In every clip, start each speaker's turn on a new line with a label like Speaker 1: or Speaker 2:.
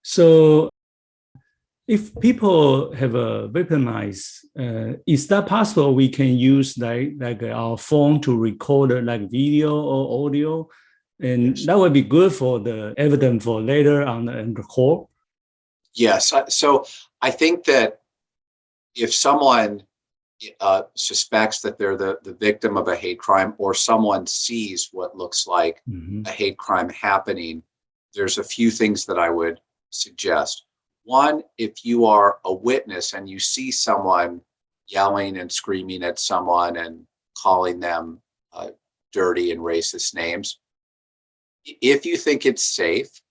Speaker 1: So if people have a weaponized, is that possible we can use like our phone to record like video or audio? And that would be good for the evidence for later on the court?
Speaker 2: Yes. So I think that if someone suspects that they're the victim of a hate crime, or someone sees what looks like a hate crime happening, there's a few things that I would suggest. One, if you are a witness and you see someone yelling and screaming at someone and calling them dirty and racist names, if you think it's safe,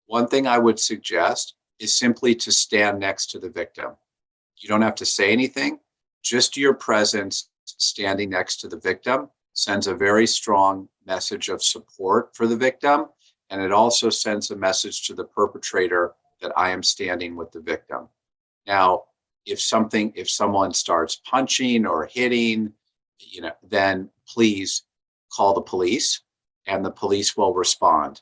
Speaker 2: one thing I would suggest is simply to stand next to the victim. You don't have to say anything. Just your presence standing next to the victim sends a very strong message of support for the victim. And it also sends a message to the perpetrator that I am standing with the victim. Now, if someone starts punching or hitting, then please call the police and the police will respond.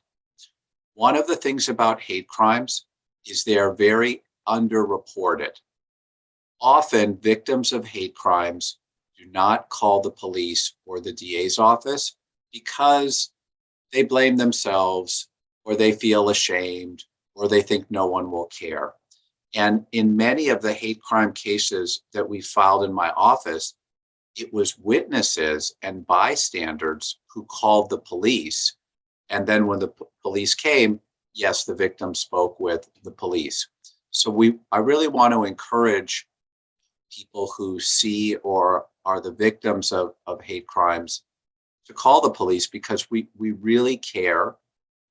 Speaker 2: One of the things about hate crimes is they are very underreported. Often victims of hate crimes do not call the police or the DA's office because they blame themselves, or they feel ashamed, or they think no one will care. And in many of the hate crime cases that we filed in my office, it was witnesses and bystanders who called the police. And then when the police came, yes, the victim spoke with the police. So I really want to encourage people who see or are the victims of hate crimes to call the police, because we really care.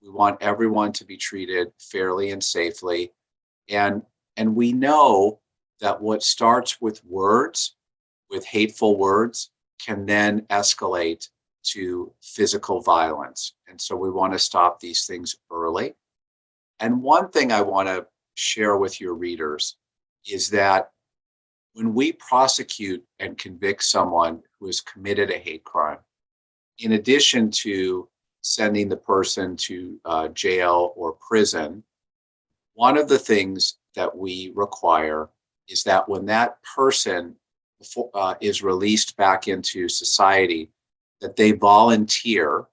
Speaker 2: We want everyone to be treated fairly and safely. And we know that what starts with words, with hateful words, can then escalate to physical violence. And so we want to stop these things early. And one thing I want to share with your readers is that when we prosecute and convict someone who has committed a hate crime, in addition to sending the person to jail or prison, one of the things that we require is that when that person is released back into society, that they volunteer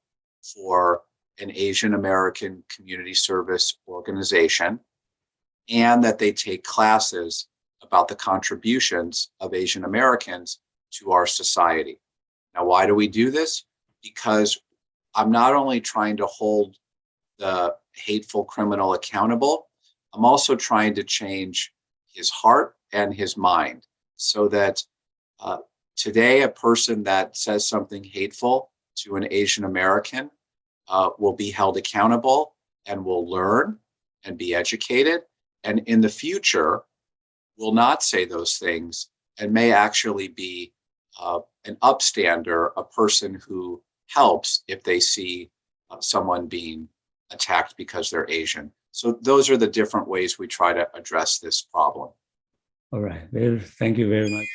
Speaker 2: for an Asian American community service organization, and that they take classes about the contributions of Asian Americans to our society. Now, why do we do this? Because I'm not only trying to hold the hateful criminal accountable, I'm also trying to change his heart and his mind, so that today a person that says something hateful to an Asian American will be held accountable and will learn and be educated. And in the future, will not say those things and may actually be an upstander, a person who helps if they see someone being attacked because they're Asian. So those are the different ways we try to address this problem.
Speaker 1: All right. Thank you very much.